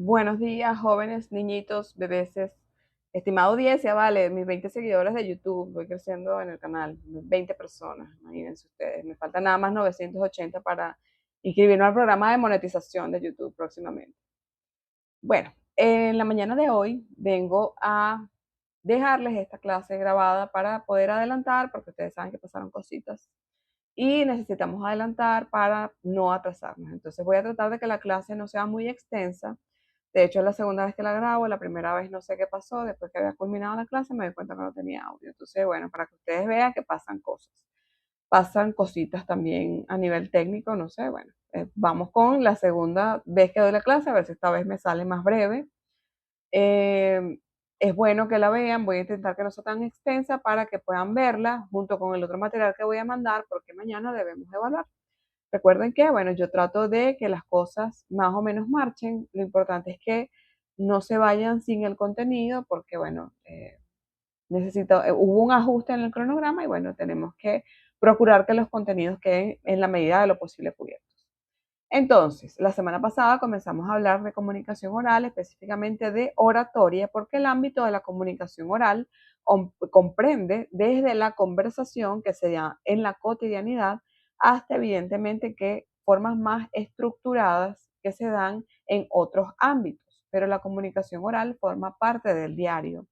Buenos días, jóvenes, niñitos, bebeses. Estimado audiencia, vale, mis 20 seguidores de YouTube, voy creciendo en el canal, 20 personas, imagínense ustedes. Me faltan nada más 980 para inscribirme al programa de monetización de YouTube próximamente. Bueno, en la mañana de hoy vengo a dejarles esta clase grabada para poder adelantar, porque ustedes saben que pasaron cositas y necesitamos adelantar para no atrasarnos. Entonces voy a tratar de que la clase no sea muy extensa. De hecho, es la segunda vez que la grabo, la primera vez no sé qué pasó, después que había culminado la clase me di cuenta que no tenía audio. Entonces, bueno, para que ustedes vean que pasan cosas. Pasan cositas también a nivel técnico, no sé, bueno, vamos con la segunda vez que doy la clase, a ver si esta vez me sale más breve. Eh, es bueno que la vean, voy a intentar que no sea tan extensa para que puedan verla junto con el otro material que voy a mandar porque mañana debemos evaluar. Recuerden que, bueno, yo trato de que las cosas más o menos marchen. Lo importante es que no se vayan sin el contenido porque, bueno, hubo un ajuste en el cronograma y, bueno, tenemos que procurar que los contenidos queden en la medida de lo posible cubiertos. Entonces, la semana pasada comenzamos a hablar de comunicación oral, específicamente de oratoria, porque el ámbito de la comunicación oral comprende desde la conversación que se da en la cotidianidad hasta evidentemente que formas más estructuradas que se dan en otros ámbitos, pero la comunicación oral forma parte del diario.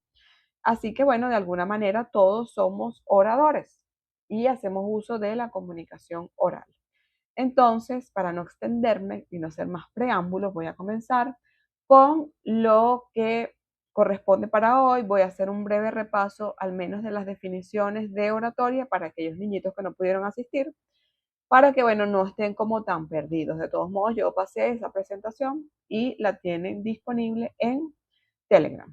Así que bueno, de alguna manera todos somos oradores y hacemos uso de la comunicación oral. Entonces, para no extenderme y no hacer más preámbulos, voy a comenzar con lo que corresponde para hoy. Voy a hacer un breve repaso, al menos de las definiciones de oratoria para aquellos niñitos que no pudieron asistir, para que, bueno, no estén como tan perdidos. De todos modos, yo pasé esa presentación y la tienen disponible en Telegram.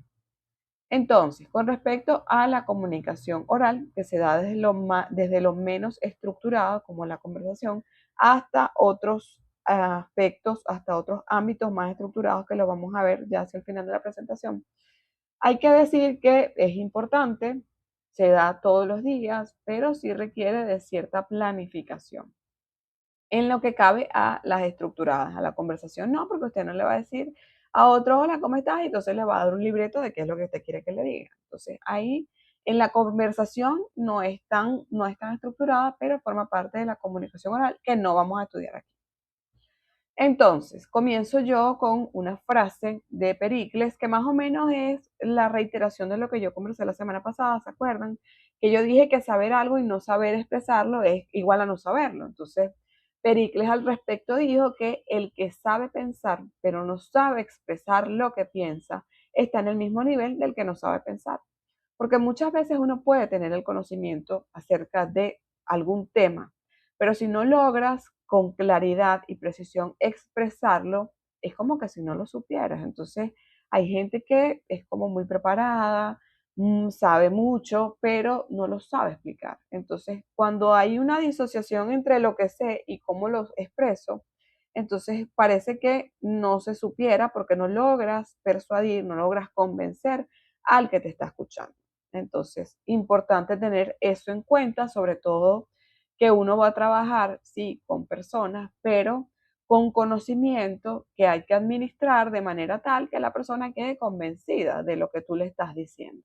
Entonces, con respecto a la comunicación oral, que se da desde lo menos estructurado, como la conversación, hasta otros aspectos, hasta otros ámbitos más estructurados que lo vamos a ver ya hacia el final de la presentación. Hay que decir que es importante, se da todos los días, pero sí requiere de cierta planificación. En lo que cabe a las estructuradas, a la conversación no, porque usted no le va a decir a otro, hola, ¿cómo estás? Y entonces le va a dar un libreto de qué es lo que usted quiere que le diga. Entonces ahí en la conversación no es tan estructurada, pero forma parte de la comunicación oral que no vamos a estudiar aquí. Entonces, comienzo yo con una frase de Pericles que más o menos es la reiteración de lo que yo conversé la semana pasada, ¿se acuerdan? Que yo dije que saber algo y no saber expresarlo es igual a no saberlo. Entonces, Pericles al respecto dijo que el que sabe pensar pero no sabe expresar lo que piensa está en el mismo nivel del que no sabe pensar. Porque muchas veces uno puede tener el conocimiento acerca de algún tema, pero si no logras con claridad y precisión expresarlo, es como que si no lo supieras. Entonces, hay gente que es como muy preparada, sabe mucho, pero no lo sabe explicar. Entonces, cuando hay una disociación entre lo que sé y cómo lo expreso, entonces parece que no se supiera porque no logras persuadir, no logras convencer al que te está escuchando. Entonces, importante tener eso en cuenta, sobre todo que uno va a trabajar, sí, con personas, pero con conocimiento que hay que administrar de manera tal que la persona quede convencida de lo que tú le estás diciendo.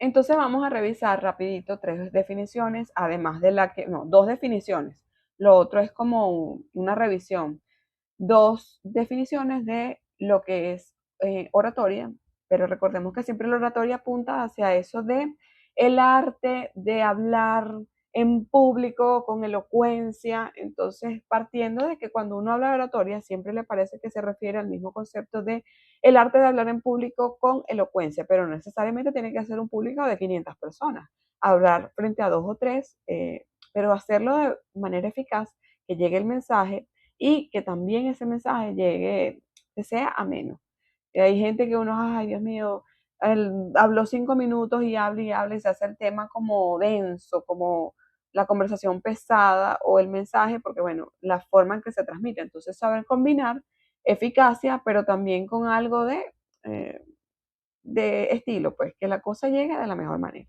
Entonces vamos a revisar rapidito tres definiciones, además de la que, no, dos definiciones. Lo otro es como una revisión. Dos definiciones de lo que es oratoria, pero recordemos que siempre la oratoria apunta hacia eso de el arte de hablar en público con elocuencia. Entonces, partiendo de que cuando uno habla de oratoria, siempre le parece que se refiere al mismo concepto de el arte de hablar en público con elocuencia, pero no necesariamente tiene que ser un público de 500 personas. Hablar frente a dos o tres, pero hacerlo de manera eficaz, que llegue el mensaje y que también ese mensaje llegue, que sea ameno. Y hay gente que uno, ay Dios mío, habló 5 minutos y habla y se hace el tema como denso, como la conversación pesada o el mensaje, porque bueno, la forma en que se transmite. Entonces, saber combinar eficacia, pero también con algo eh, de estilo, pues que la cosa llegue de la mejor manera.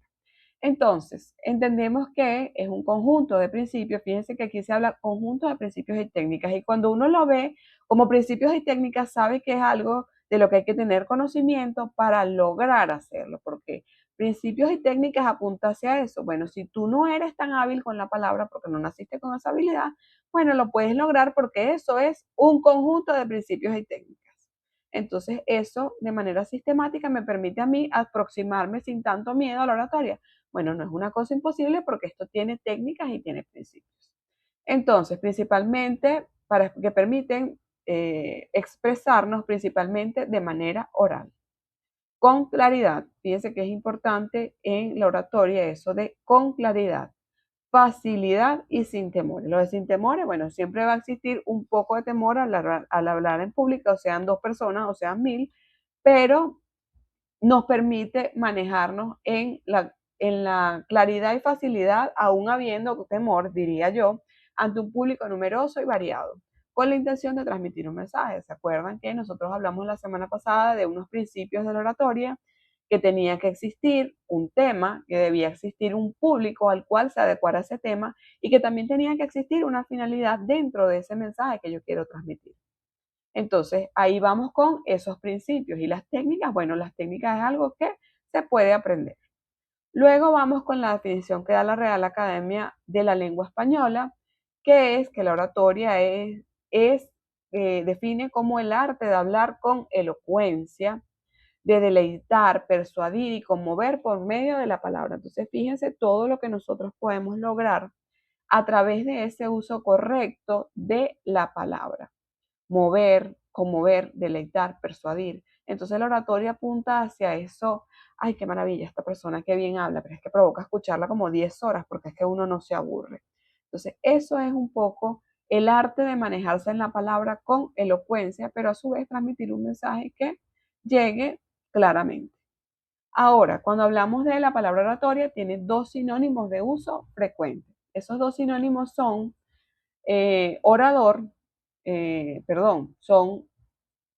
Entonces, entendemos que es un conjunto de principios. Fíjense que aquí se habla conjunto de principios y técnicas. Y cuando uno lo ve como principios y técnicas, sabe que es algo de lo que hay que tener conocimiento para lograr hacerlo. Porque principios y técnicas apunta hacia eso. Bueno, si tú no eres tan hábil con la palabra porque no naciste con esa habilidad, bueno, lo puedes lograr porque eso es un conjunto de principios y técnicas. Entonces, eso de manera sistemática me permite a mí aproximarme sin tanto miedo a la oratoria. Bueno, no es una cosa imposible porque esto tiene técnicas y tiene principios. Entonces, principalmente para que permiten expresarnos principalmente de manera oral, con claridad. Fíjense que es importante en la oratoria eso de con claridad, facilidad y sin temores. Lo de sin temores, bueno, siempre va a existir un poco de temor al hablar en público, o sean dos personas o sean mil, pero nos permite manejarnos en la claridad y facilidad, aún habiendo temor, diría yo, ante un público numeroso y variado, con la intención de transmitir un mensaje. ¿Se acuerdan que nosotros hablamos la semana pasada de unos principios de la oratoria? Que tenía que existir un tema, que debía existir un público al cual se adecuara ese tema y que también tenía que existir una finalidad dentro de ese mensaje que yo quiero transmitir. Entonces, ahí vamos con esos principios y las técnicas. Bueno, las técnicas es algo que se puede aprender. Luego vamos con la definición que da la Real Academia de la Lengua Española, que es que la oratoria define como el arte de hablar con elocuencia, de deleitar, persuadir y conmover por medio de la palabra. Entonces, fíjense todo lo que nosotros podemos lograr a través de ese uso correcto de la palabra. Mover, conmover, deleitar, persuadir. Entonces la oratoria apunta hacia eso. Ay, qué maravilla esta persona, qué bien habla, pero es que provoca escucharla como 10 horas porque es que uno no se aburre. Entonces eso es un poco el arte de manejarse en la palabra con elocuencia, pero a su vez transmitir un mensaje que llegue claramente. Ahora, cuando hablamos de la palabra oratoria, tiene dos sinónimos de uso frecuente. Esos dos sinónimos son orador, son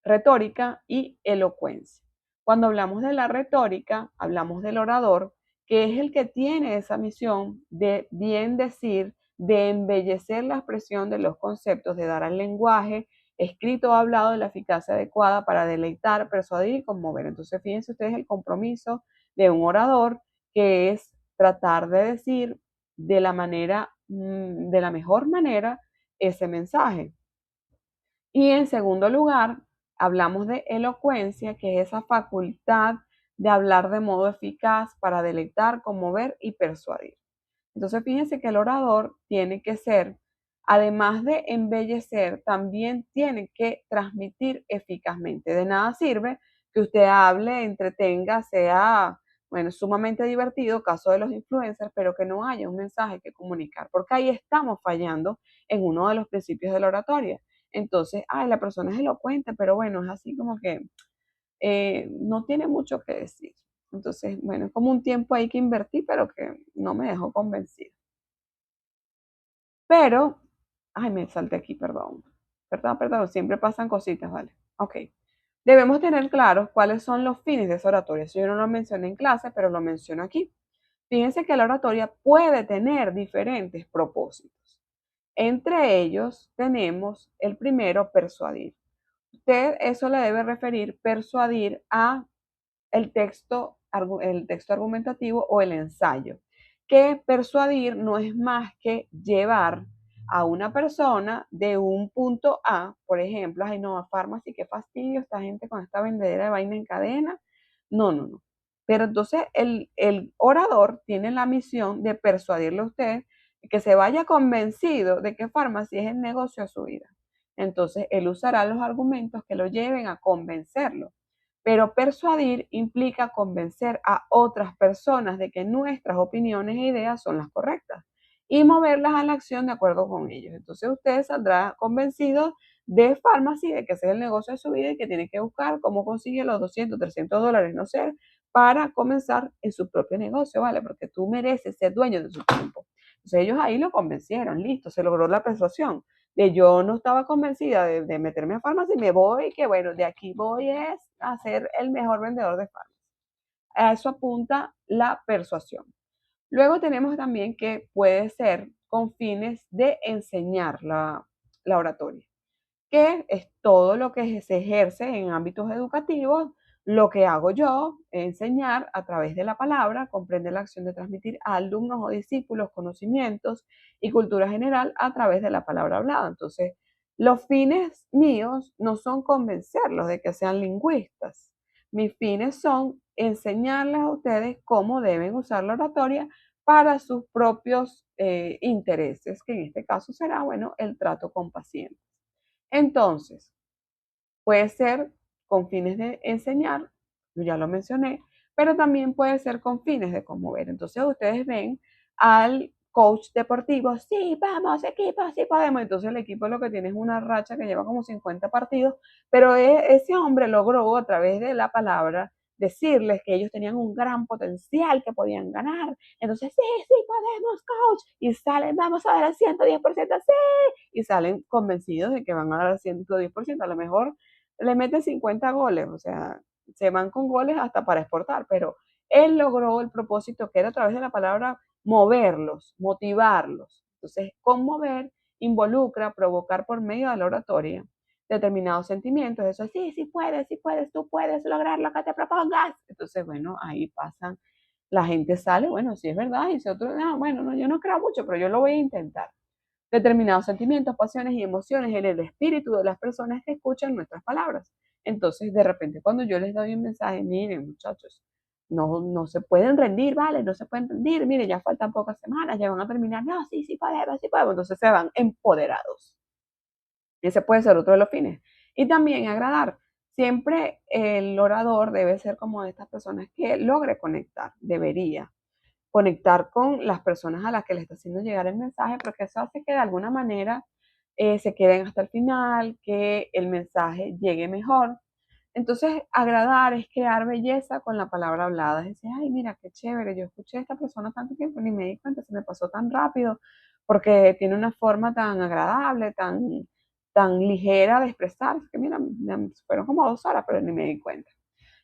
retórica y elocuencia. Cuando hablamos de la retórica, hablamos del orador, que es el que tiene esa misión de bien decir, de embellecer la expresión de los conceptos, de dar al lenguaje escrito o hablado de la eficacia adecuada para deleitar, persuadir y conmover. Entonces, fíjense ustedes el compromiso de un orador, que es tratar de decir de la manera, de la mejor manera ese mensaje. Y en segundo lugar, hablamos de elocuencia, que es esa facultad de hablar de modo eficaz para deleitar, conmover y persuadir. Entonces, fíjense que el orador tiene que ser, además de embellecer, también tiene que transmitir eficazmente. De nada sirve que usted hable, entretenga, sea, bueno, sumamente divertido, caso de los influencers, pero que no haya un mensaje que comunicar, porque ahí estamos fallando en uno de los principios de la oratoria. Entonces, ay, la persona es elocuente, pero bueno, es así como que no tiene mucho que decir. Entonces, bueno, es como un tiempo ahí que invertí, pero que no me dejó convencida. Pero, ay, me salté aquí, perdón. Perdón, siempre pasan cositas, ¿vale? Ok. Debemos tener claros cuáles son los fines de esa oratoria. Eso yo no lo mencioné en clase, pero lo menciono aquí. Fíjense que la oratoria puede tener diferentes propósitos. Entre ellos tenemos el primero, persuadir. Usted eso le debe referir, persuadir a el texto argumentativo o el ensayo. Que persuadir no es más que llevar a una persona de un punto A, por ejemplo, ay no, a Pharmacy, qué fastidio esta gente con esta vendedera de vaina en cadena. No, no, no. Pero entonces el orador tiene la misión de persuadirle a usted que se vaya convencido de que Pharmacy es el negocio de su vida. Entonces, él usará los argumentos que lo lleven a convencerlo. Pero persuadir implica convencer a otras personas de que nuestras opiniones e ideas son las correctas y moverlas a la acción de acuerdo con ellos. Entonces usted saldrá convencido de Pharmacy, de que ese es el negocio de su vida y que tiene que buscar cómo consigue los 200, 300 dólares, no sé, para comenzar en su propio negocio, ¿vale? Porque tú mereces ser dueño de su tiempo. Entonces ellos ahí lo convencieron, listo, se logró la persuasión. De yo no estaba convencida de meterme a Pharmacy, me voy, que bueno, de aquí voy es a ser el mejor vendedor de Pharmacy. A eso apunta la persuasión. Luego tenemos también que puede ser con fines de enseñar la oratoria, que es todo lo que se ejerce en ámbitos educativos. Lo que hago yo, enseñar a través de la palabra, comprende la acción de transmitir a alumnos o discípulos conocimientos y cultura general a través de la palabra hablada. Entonces, los fines míos no son convencerlos de que sean lingüistas. Mis fines son enseñarles a ustedes cómo deben usar la oratoria para sus propios intereses, que en este caso será, bueno, el trato con pacientes. Entonces, puede ser con fines de enseñar, yo ya lo mencioné, pero también puede ser con fines de conmover. Entonces ustedes ven al coach deportivo, sí, vamos, equipo, sí podemos. Entonces el equipo lo que tiene es una racha que lleva como 50 partidos, pero ese hombre logró a través de la palabra decirles que ellos tenían un gran potencial, que podían ganar. Entonces, sí, sí podemos, coach. Y salen, vamos a dar el 110%, sí. Y salen convencidos de que van a dar el 110%. A lo mejor le mete 50 goles, o sea, se van con goles hasta para exportar, pero él logró el propósito que era a través de la palabra moverlos, motivarlos. Entonces, conmover involucra provocar por medio de la oratoria determinados sentimientos. Eso sí puedes, tú puedes lograr lo que te propongas. Entonces, bueno, ahí pasan, la gente sale, bueno, sí es verdad, y si otro, no, bueno, no, yo no creo mucho, pero yo lo voy a intentar. Determinados sentimientos, pasiones y emociones en el espíritu de las personas que escuchan nuestras palabras. Entonces, de repente, cuando yo les doy un mensaje, miren, muchachos, no se pueden rendir, ¿vale? No se pueden rendir, miren, ya faltan pocas semanas, ya van a terminar, no, sí podemos, sí podemos. Entonces se van empoderados. Ese puede ser otro de los fines. Y también agradar. Siempre el orador debe ser como de estas personas que logre conectar, debería conectar con las personas a las que le está haciendo llegar el mensaje, porque eso hace que de alguna manera se queden hasta el final, que el mensaje llegue mejor. Entonces, agradar es crear belleza con la palabra hablada. Es decir, ay, mira, qué chévere, yo escuché a esta persona tanto tiempo, ni me di cuenta, se me pasó tan rápido, porque tiene una forma tan agradable, tan ligera de expresarse, que mira, fueron como 2 horas, pero ni me di cuenta.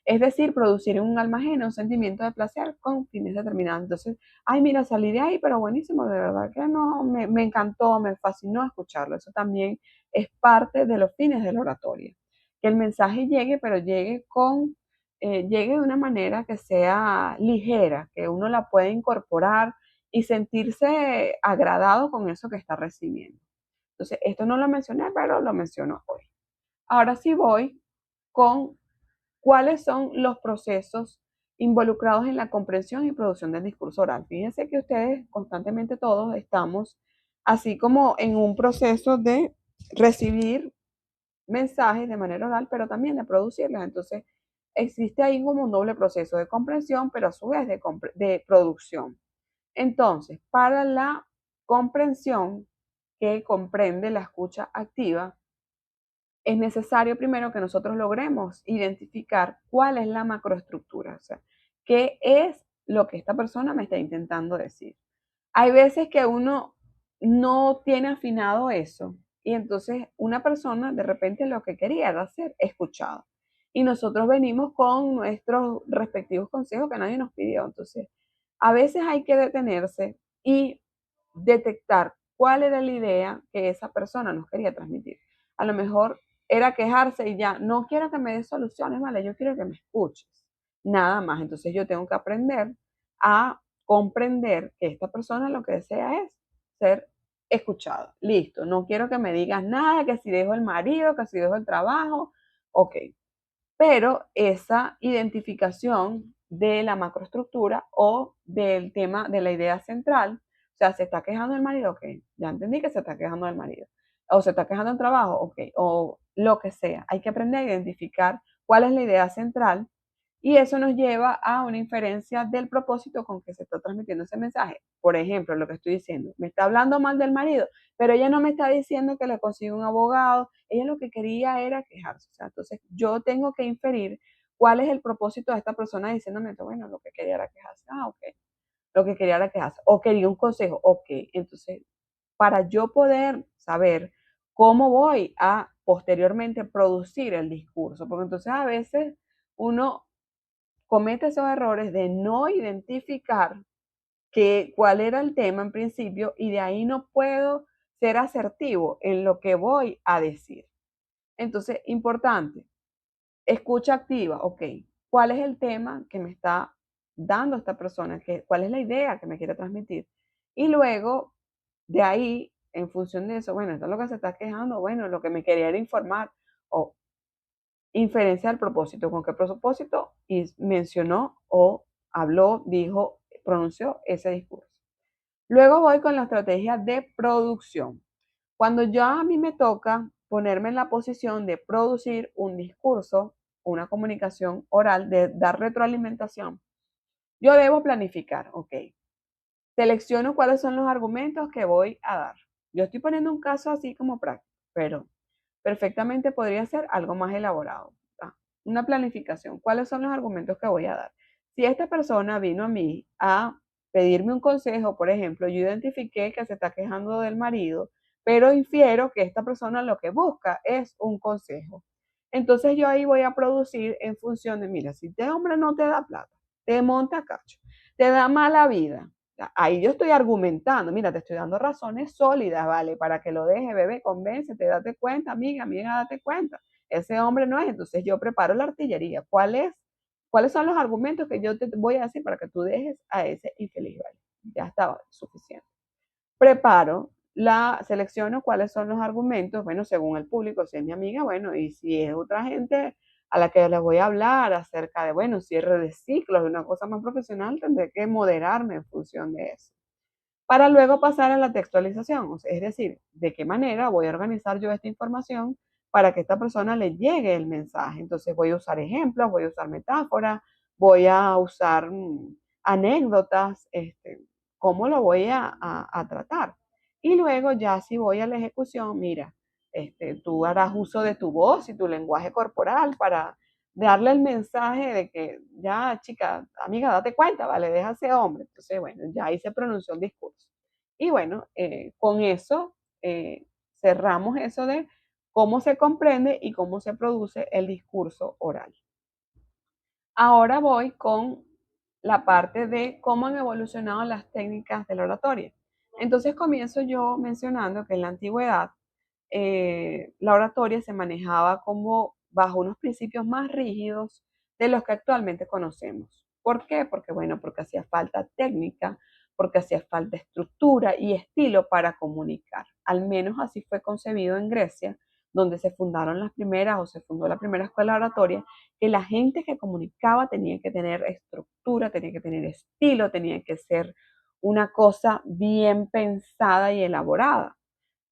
Es decir, producir un almacén, un sentimiento de placer con fines determinados. Entonces, ay, mira, salí de ahí, pero buenísimo, de verdad que no, me encantó, me fascinó escucharlo. Eso también es parte de los fines de la oratoria. Que el mensaje llegue, pero llegue de una manera que sea ligera, que uno la pueda incorporar y sentirse agradado con eso que está recibiendo. Entonces, esto no lo mencioné, pero lo menciono hoy. Ahora sí voy con cuáles son los procesos involucrados en la comprensión y producción del discurso oral. Fíjense que ustedes constantemente todos estamos así como en un proceso de recibir mensajes de manera oral, pero también de producirlos. Entonces, existe ahí como un doble proceso de comprensión, pero a su vez de producción. Entonces, para la comprensión, que comprende la escucha activa, es necesario primero que nosotros logremos identificar cuál es la macroestructura, o sea, qué es lo que esta persona me está intentando decir. Hay veces que uno no tiene afinado eso y entonces una persona de repente lo que quería era ser escuchado. Y nosotros venimos con nuestros respectivos consejos que nadie nos pidió. Entonces, a veces hay que detenerse y detectar cuál era la idea que esa persona nos quería transmitir. A lo mejor era quejarse y ya, no quiero que me des soluciones, ¿vale? Yo quiero que me escuches. Nada más. Entonces yo tengo que aprender a comprender que esta persona lo que desea es ser escuchado. Listo. No quiero que me digas nada, que si dejo el marido, que si dejo el trabajo. Ok. Pero esa identificación de la macroestructura o del tema de la idea central, o sea, se está quejando del marido, ok, ya entendí que se está quejando del marido, o se está quejando del trabajo, ok, o lo que sea. Hay que aprender a identificar cuál es la idea central y eso nos lleva a una inferencia del propósito con que se está transmitiendo ese mensaje. Por ejemplo, lo que estoy diciendo, me está hablando mal del marido, pero ella no me está diciendo que le consiga un abogado, ella lo que quería era quejarse. O sea, entonces yo tengo que inferir cuál es el propósito de esta persona diciéndome, bueno, lo que quería era quejarse. Ah, ok. Lo que quería era quejarse. O quería un consejo. Ok. Entonces, para yo poder saber cómo voy a posteriormente producir el discurso, porque entonces a veces uno comete esos errores de no identificar cuál era el tema en principio y de ahí no puedo ser asertivo en lo que voy a decir. Entonces, importante, escucha activa, ok, ¿cuál es el tema que me está dando esta persona? ¿Cuál es la idea que me quiere transmitir? Y luego, de ahí, en función de eso, bueno, esto es lo que se está quejando, bueno, lo que me quería era informar, o inferencia del propósito, con qué propósito y mencionó o habló, dijo, pronunció ese discurso. Luego voy con la estrategia de producción. Cuando ya a mí me toca ponerme en la posición de producir un discurso, una comunicación oral, de dar retroalimentación, yo debo planificar, ok, selecciono cuáles son los argumentos que voy a dar. Yo estoy poniendo un caso así como práctico, pero perfectamente podría ser algo más elaborado. Una planificación. ¿Cuáles son los argumentos que voy a dar? Si esta persona vino a mí a pedirme un consejo, por ejemplo, yo identifiqué que se está quejando del marido, pero infiero que esta persona lo que busca es un consejo. Entonces yo ahí voy a producir en función de, mira, si este hombre no te da plata, te monta cacho, te da mala vida, ahí yo estoy argumentando, mira, te estoy dando razones sólidas, ¿vale? Para que lo deje, bebé, convéncete, date cuenta, amiga, date cuenta. Ese hombre no es, entonces yo preparo la artillería. ¿Cuáles son los argumentos que yo te voy a decir para que tú dejes a ese infeliz, ¿vale? Ya estaba suficiente. Preparo, selecciono cuáles son los argumentos, bueno, según el público, si es mi amiga, bueno, y si es otra gente a la que les voy a hablar acerca de, bueno, cierre de ciclos, de una cosa más profesional, tendré que moderarme en función de eso. Para luego pasar a la textualización, es decir, de qué manera voy a organizar yo esta información para que esta persona le llegue el mensaje. Entonces voy a usar ejemplos, voy a usar metáforas, voy a usar anécdotas, cómo lo voy a tratar. Y luego ya si voy a la ejecución, mira, tú harás uso de tu voz y tu lenguaje corporal para darle el mensaje de que ya, chica, amiga, date cuenta, vale, deja ese hombre. Entonces, bueno, ya ahí se pronunció el discurso. Y bueno, con eso cerramos eso de cómo se comprende y cómo se produce el discurso oral. Ahora voy con la parte de cómo han evolucionado las técnicas de la oratoria. Entonces comienzo yo mencionando que en la antigüedad la oratoria se manejaba como bajo unos principios más rígidos de los que actualmente conocemos. ¿Por qué? Porque, bueno, porque hacía falta técnica, porque hacía falta estructura y estilo para comunicar. Al menos así fue concebido en Grecia, donde se fundaron las primeras o se fundó la primera escuela oratoria, que la gente que comunicaba tenía que tener estructura, tenía que tener estilo, tenía que ser una cosa bien pensada y elaborada.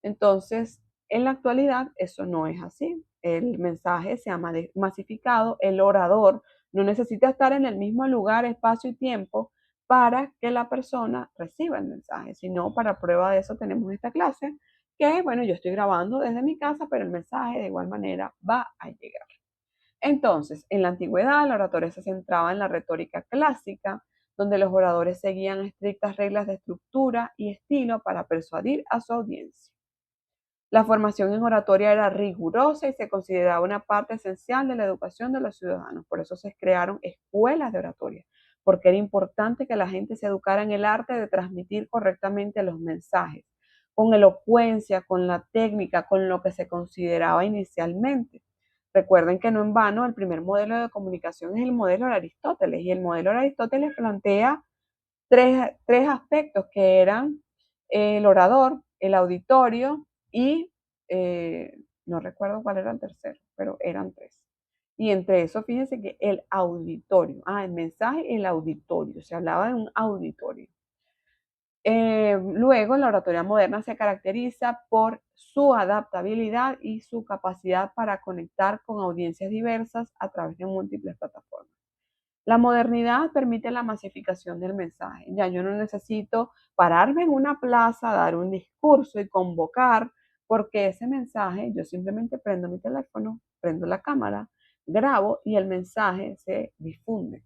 Entonces, en la actualidad eso no es así. El mensaje se ha masificado, el orador no necesita estar en el mismo lugar, espacio y tiempo para que la persona reciba el mensaje, sino para prueba de eso tenemos esta clase que, bueno, yo estoy grabando desde mi casa, pero el mensaje de igual manera va a llegar. Entonces, en la antigüedad, la oratoria se centraba en la retórica clásica, donde los oradores seguían estrictas reglas de estructura y estilo para persuadir a su audiencia. La formación en oratoria era rigurosa y se consideraba una parte esencial de la educación de los ciudadanos. Por eso se crearon escuelas de oratoria, porque era importante que la gente se educara en el arte de transmitir correctamente los mensajes, con elocuencia, con la técnica, con lo que se consideraba inicialmente. Recuerden que no en vano el primer modelo de comunicación es el modelo de Aristóteles, y el modelo de Aristóteles plantea tres aspectos que eran el orador, el auditorio y no recuerdo cuál era el tercero, pero eran tres. Y entre eso, fíjense que el auditorio, el mensaje, el auditorio, se hablaba de un auditorio. Luego, la oratoria moderna se caracteriza por su adaptabilidad y su capacidad para conectar con audiencias diversas a través de múltiples plataformas. La modernidad permite la masificación del mensaje. Ya yo no necesito pararme en una plaza, dar un discurso y convocar, porque ese mensaje, yo simplemente prendo mi teléfono, prendo la cámara, grabo y el mensaje se difunde.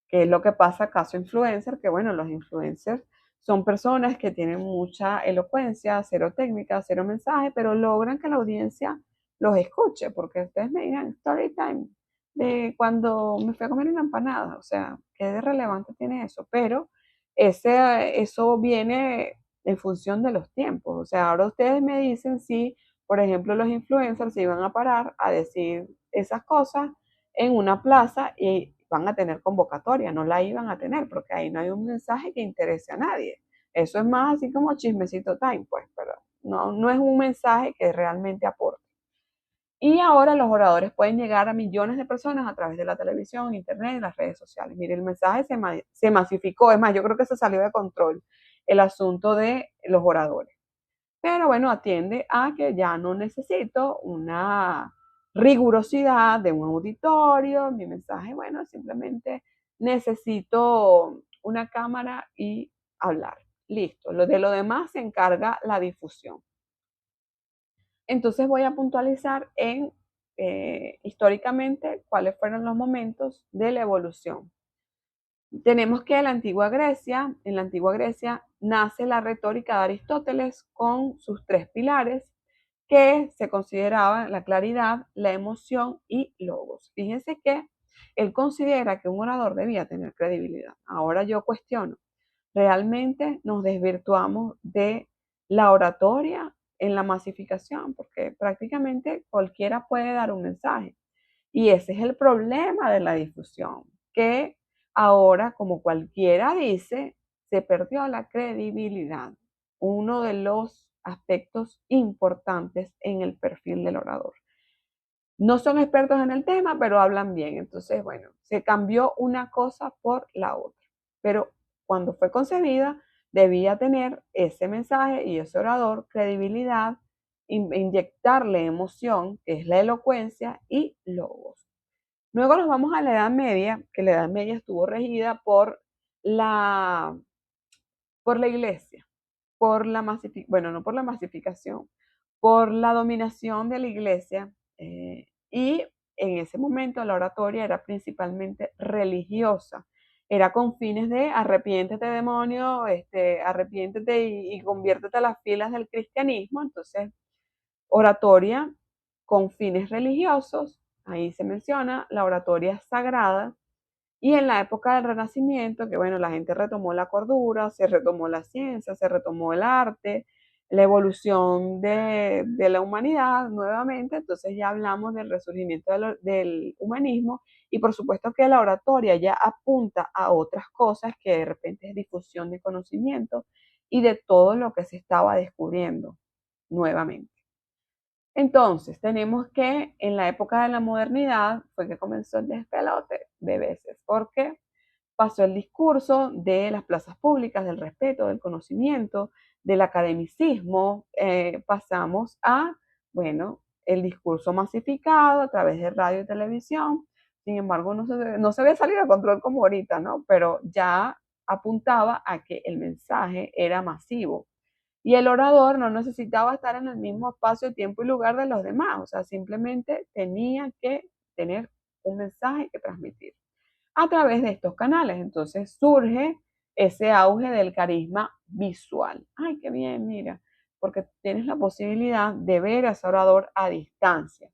¿Qué es lo que pasa caso influencer? Que bueno, los influencers son personas que tienen mucha elocuencia, cero técnica, cero mensaje, pero logran que la audiencia los escuche, porque ustedes me dirán, story time, de cuando me fui a comer una empanada, o sea, ¿qué de relevante tiene eso? Pero eso viene en función de los tiempos. O sea, ahora ustedes me dicen si, por ejemplo, los influencers se iban a parar a decir esas cosas en una plaza y van a tener convocatoria, no la iban a tener porque ahí no hay un mensaje que interese a nadie. Eso es más así como chismecito time, pues, pero no es un mensaje que realmente aporte. Y ahora los oradores pueden llegar a millones de personas a través de la televisión, internet y las redes sociales. Mire, el mensaje se masificó, es más, yo creo que se salió de control el asunto de los oradores. Pero bueno, atiende a que ya no necesito una rigurosidad de un auditorio. Mi mensaje, bueno, simplemente necesito una cámara y hablar. Listo. De lo demás se encarga la difusión. Entonces voy a puntualizar históricamente cuáles fueron los momentos de la evolución. Tenemos que en la antigua Grecia nace la retórica de Aristóteles con sus tres pilares que se consideraban la claridad, la emoción y logos. Fíjense que él considera que un orador debía tener credibilidad. Ahora yo cuestiono, ¿realmente nos desvirtuamos de la oratoria en la masificación? Porque prácticamente cualquiera puede dar un mensaje. Y ese es el problema de la difusión, que ahora, como cualquiera dice, se perdió la credibilidad, uno de los aspectos importantes en el perfil del orador. No son expertos en el tema, pero hablan bien. Entonces, bueno, se cambió una cosa por la otra. Pero cuando fue concebida, debía tener ese mensaje y ese orador credibilidad, inyectarle emoción, que es la elocuencia, y logos. Luego nos vamos a la Edad Media, que la Edad Media estuvo regida la, por la iglesia, bueno, no por la masificación, por la dominación de la iglesia. Y en ese momento la oratoria era principalmente religiosa. Era con fines de arrepiéntete, demonio, arrepiéntete y conviértete a las filas del cristianismo. Entonces, oratoria con fines religiosos, ahí se menciona la oratoria sagrada, y en la época del Renacimiento, que bueno, la gente retomó la cordura, se retomó la ciencia, se retomó el arte, la evolución de la humanidad nuevamente, entonces ya hablamos del resurgimiento del humanismo y por supuesto que la oratoria ya apunta a otras cosas que de repente es difusión de conocimiento y de todo lo que se estaba descubriendo nuevamente. Entonces, tenemos que en la época de la modernidad fue que comenzó el despelote de veces, porque pasó el discurso de las plazas públicas, del respeto, del conocimiento, del academicismo, pasamos a, bueno, el discurso masificado a través de radio y televisión. Sin embargo, no se había salido de control como ahorita, ¿no? Pero ya apuntaba a que el mensaje era masivo. Y el orador no necesitaba estar en el mismo espacio, tiempo y lugar de los demás, o sea, simplemente tenía que tener un mensaje que transmitir a través de estos canales. Entonces surge ese auge del carisma visual. Ay, qué bien, mira, porque tienes la posibilidad de ver a ese orador a distancia.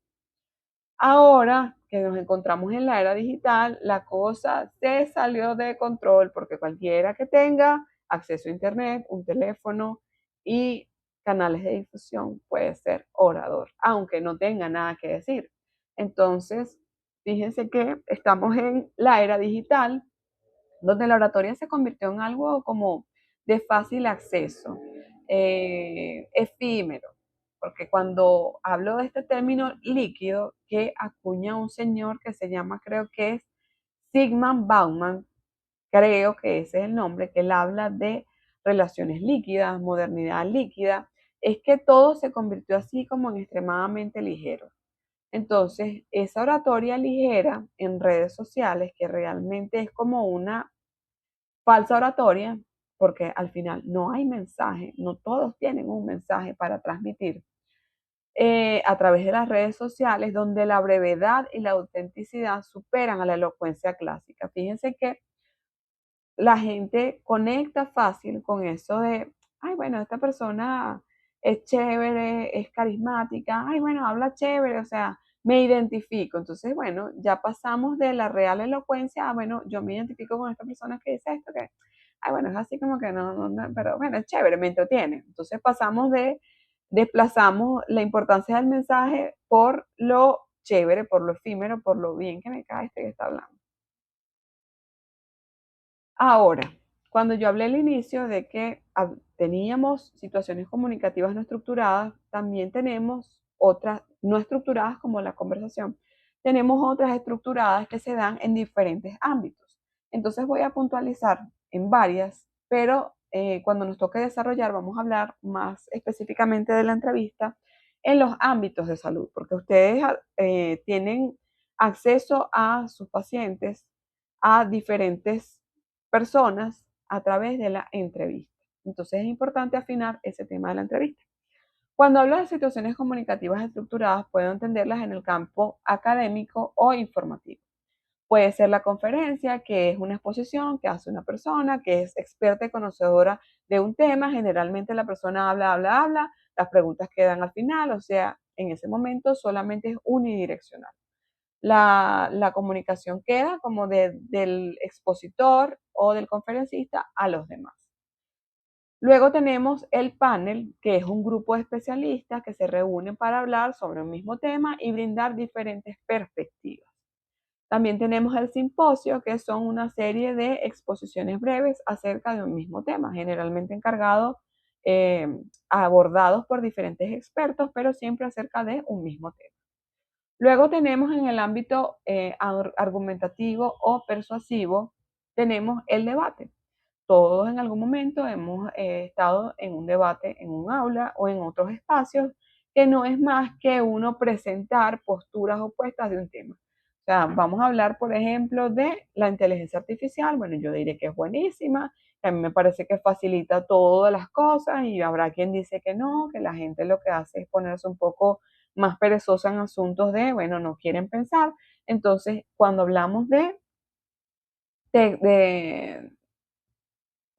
Ahora que nos encontramos en la era digital, la cosa se salió de control porque cualquiera que tenga acceso a Internet, un teléfono y canales de difusión puede ser orador, aunque no tenga nada que decir. Entonces, fíjense que estamos en la era digital, donde la oratoria se convirtió en algo como de fácil acceso, efímero, porque cuando hablo de este término líquido que acuña un señor que se llama, creo que es Zygmunt Bauman, creo que ese es el nombre, que él habla de relaciones líquidas, modernidad líquida, es que todo se convirtió así como en extremadamente ligero. Entonces, esa oratoria ligera en redes sociales, que realmente es como una falsa oratoria, porque al final no hay mensaje, no todos tienen un mensaje para transmitir a través de las redes sociales, donde la brevedad y la autenticidad superan a la elocuencia clásica. Fíjense que la gente conecta fácil con eso de, ay, bueno, esta persona es chévere, es carismática, ay, bueno, habla chévere, o sea, me identifico. Entonces, bueno, ya pasamos de la real elocuencia a, bueno, yo me identifico con esta persona que dice esto, que ay, bueno, es así como que no, pero bueno, es chévere, me entretiene. Entonces desplazamos la importancia del mensaje por lo chévere, por lo efímero, por lo bien que me cae este que está hablando. Ahora, cuando yo hablé al inicio de que teníamos situaciones comunicativas no estructuradas, también tenemos otras no estructuradas como la conversación. Tenemos otras estructuradas que se dan en diferentes ámbitos. Entonces voy a puntualizar en varias, pero cuando nos toque desarrollar vamos a hablar más específicamente de la entrevista en los ámbitos de salud, porque ustedes tienen acceso a sus pacientes a diferentes personas a través de la entrevista. Entonces es importante afinar ese tema de la entrevista. Cuando hablo de situaciones comunicativas estructuradas, puedo entenderlas en el campo académico o informativo. Puede ser la conferencia, que es una exposición que hace una persona que es experta y conocedora de un tema. Generalmente la persona habla, las preguntas quedan al final, o sea, en ese momento solamente es unidireccional. La comunicación queda como del expositor o del conferencista a los demás. Luego tenemos el panel, que es un grupo de especialistas que se reúnen para hablar sobre un mismo tema y brindar diferentes perspectivas. También tenemos el simposio, que son una serie de exposiciones breves acerca de un mismo tema, generalmente eh, abordados por diferentes expertos, pero siempre acerca de un mismo tema. Luego tenemos en el ámbito argumentativo o persuasivo, tenemos el debate. Todos en algún momento hemos estado en un debate en un aula o en otros espacios que no es más que uno presentar posturas opuestas de un tema. O sea, vamos a hablar, por ejemplo, de la inteligencia artificial. Bueno, yo diré que es buenísima, que a mí me parece que facilita todas las cosas y habrá quien dice que no, que la gente lo que hace es ponerse un poco más perezosa en asuntos de, bueno, no quieren pensar. Entonces, cuando hablamos de, de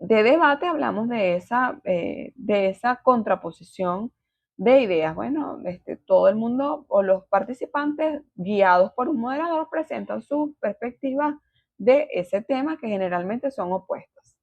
de debate hablamos de esa contraposición de ideas. Bueno, todo el mundo o los participantes guiados por un moderador presentan sus perspectivas de ese tema que generalmente son opuestas.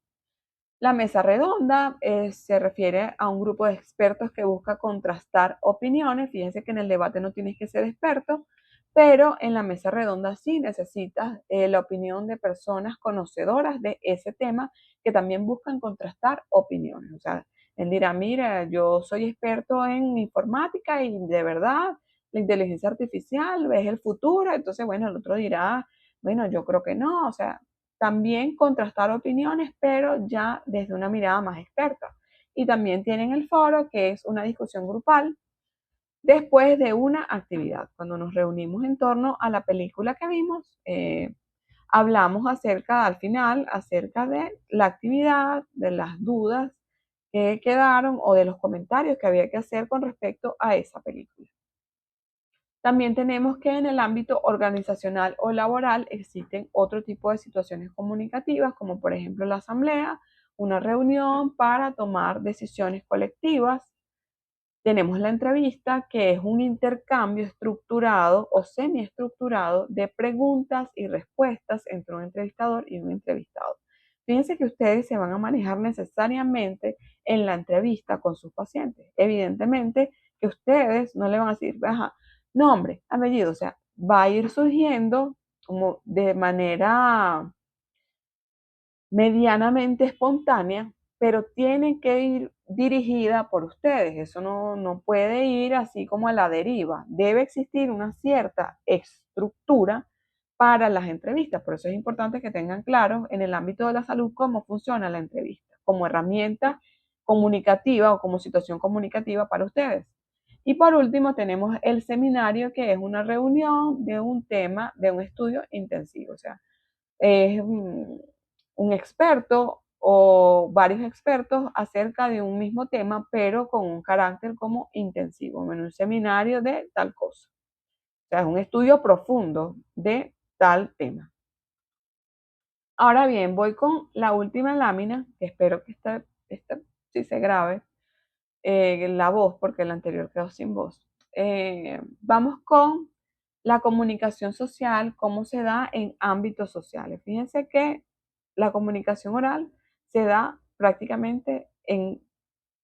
La mesa redonda se refiere a un grupo de expertos que busca contrastar opiniones. Fíjense que en el debate no tienes que ser experto, pero en la mesa redonda sí necesitas la opinión de personas conocedoras de ese tema que también buscan contrastar opiniones. O sea, él dirá, mira, yo soy experto en informática y de verdad la inteligencia artificial es el futuro. Entonces, bueno, el otro dirá, bueno, yo creo que no. O sea, también contrastar opiniones, pero ya desde una mirada más experta. Y también tienen el foro, que es una discusión grupal después de una actividad. Cuando nos reunimos en torno a la película que vimos, hablamos al final, acerca de la actividad, de las dudas que quedaron o de los comentarios que había que hacer con respecto a esa película. También tenemos que en el ámbito organizacional o laboral existen otro tipo de situaciones comunicativas, como por ejemplo la asamblea, una reunión para tomar decisiones colectivas. Tenemos la entrevista, que es un intercambio estructurado o semiestructurado de preguntas y respuestas entre un entrevistador y un entrevistado. Fíjense que ustedes se van a manejar necesariamente en la entrevista con sus pacientes. Evidentemente que ustedes no le van a decir, ajá, nombre, apellido, o sea, va a ir surgiendo como de manera medianamente espontánea, pero tiene que ir dirigida por ustedes. Eso no puede ir así como a la deriva. Debe existir una cierta estructura para las entrevistas. Por eso es importante que tengan claro en el ámbito de la salud cómo funciona la entrevista, como herramienta comunicativa o como situación comunicativa para ustedes. Y por último tenemos el seminario, que es una reunión de un tema, de un estudio intensivo. O sea, es un experto o varios expertos acerca de un mismo tema, pero con un carácter como intensivo, en un seminario de tal cosa. O sea, es un estudio profundo de tal tema. Ahora bien, voy con la última lámina, que espero que esta sí se grabe, la voz, porque la anterior quedó sin voz. Vamos con la comunicación social, cómo se da en ámbitos sociales. Fíjense que la comunicación oral se da prácticamente en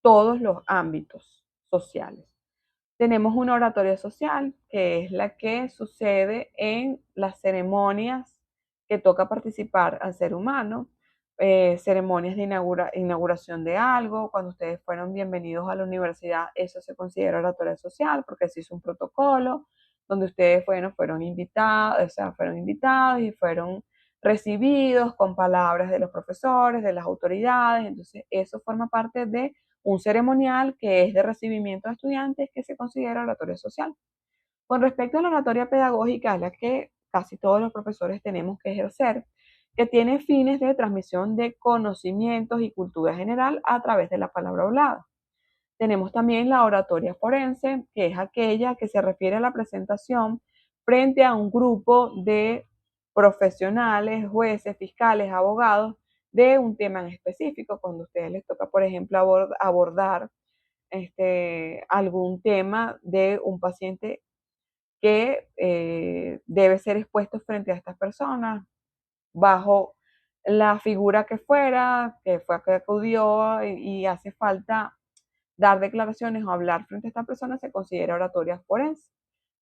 todos los ámbitos sociales. Tenemos una oratoria social, que es la que sucede en las ceremonias que toca participar al ser humano, ceremonias de inauguración de algo, cuando ustedes fueron bienvenidos a la universidad, eso se considera oratoria social porque se hizo un protocolo donde ustedes fueron invitados, o sea, fueron invitados y fueron recibidos con palabras de los profesores, de las autoridades, entonces eso forma parte de un ceremonial que es de recibimiento de estudiantes que se considera oratoria social. Con respecto a la oratoria pedagógica, es la que casi todos los profesores tenemos que ejercer, que tiene fines de transmisión de conocimientos y cultura general a través de la palabra hablada. Tenemos también la oratoria forense, que es aquella que se refiere a la presentación frente a un grupo de profesionales, jueces, fiscales, abogados, de un tema en específico, cuando a ustedes les toca, por ejemplo, abordar algún tema de un paciente que debe ser expuesto frente a estas personas bajo la figura que fuera, que fue a que acudió y hace falta dar declaraciones o hablar frente a esta persona, se considera oratoria forense.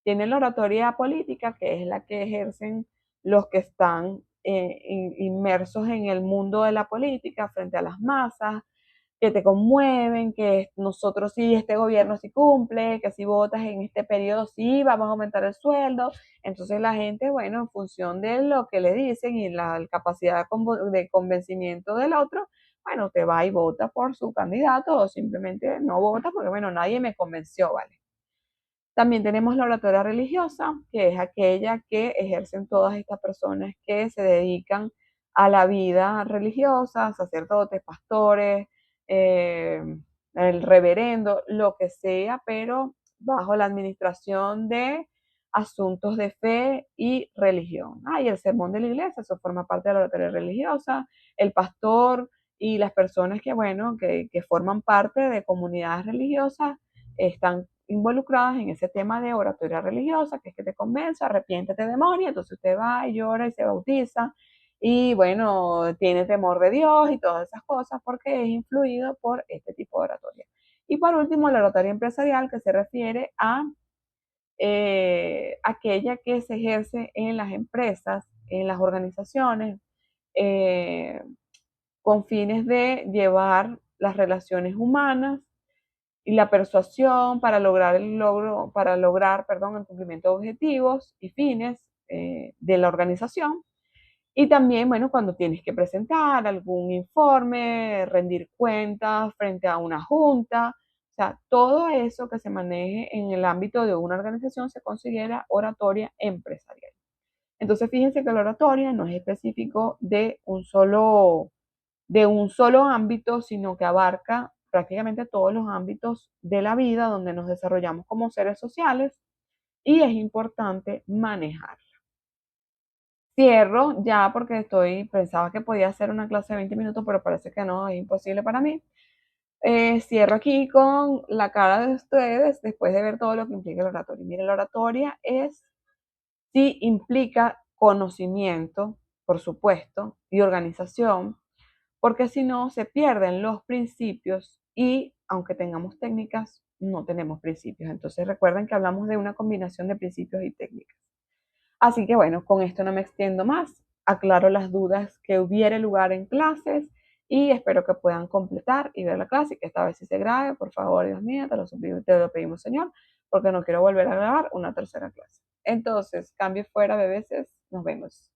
Tiene la oratoria política, que es la que ejercen los que están inmersos en el mundo de la política frente a las masas, que te conmueven, que nosotros sí, este gobierno sí cumple, que si votas en este periodo sí, vamos a aumentar el sueldo. Entonces la gente, bueno, en función de lo que le dicen y la capacidad de convencimiento del otro, bueno, te va y vota por su candidato o simplemente no vota porque, bueno, nadie me convenció, ¿vale? También tenemos la oratoria religiosa, que es aquella que ejercen todas estas personas que se dedican a la vida religiosa, sacerdotes, pastores, eh, el reverendo, lo que sea, pero bajo la administración de asuntos de fe y religión. Y el sermón de la iglesia, eso forma parte de la oratoria religiosa, el pastor y las personas que, bueno, que forman parte de comunidades religiosas están involucradas en ese tema de oratoria religiosa, que es que te convence, arrepiéntete demonio, entonces usted va y llora y se bautiza y bueno, tiene temor de Dios y todas esas cosas porque es influido por este tipo de oratoria. Y por último, la oratoria empresarial, que se refiere a aquella que se ejerce en las empresas, en las organizaciones, eh, con fines de llevar las relaciones humanas y la persuasión para lograr, perdón, el cumplimiento de objetivos y fines de la organización. Y también, bueno, cuando tienes que presentar algún informe, rendir cuentas frente a una junta, o sea, todo eso que se maneje en el ámbito de una organización se considera oratoria empresarial. Entonces, fíjense que la oratoria no es específico de un solo ámbito, sino que abarca prácticamente todos los ámbitos de la vida donde nos desarrollamos como seres sociales y es importante manejar. Cierro ya porque pensaba que podía hacer una clase de 20 minutos, pero parece que no, es imposible para mí. Cierro aquí con la cara de ustedes después de ver todo lo que implica la oratoria. Mire, la oratoria sí implica conocimiento, por supuesto, y organización, porque si no se pierden los principios y aunque tengamos técnicas, no tenemos principios. Entonces recuerden que hablamos de una combinación de principios y técnicas. Así que bueno, con esto no me extiendo más, aclaro las dudas que hubiere lugar en clases y espero que puedan completar y ver la clase, que esta vez sí se grabe, por favor, Dios mío, te lo pedimos, Señor, porque no quiero volver a grabar una tercera clase. Entonces, cambio fuera, bebés, nos vemos.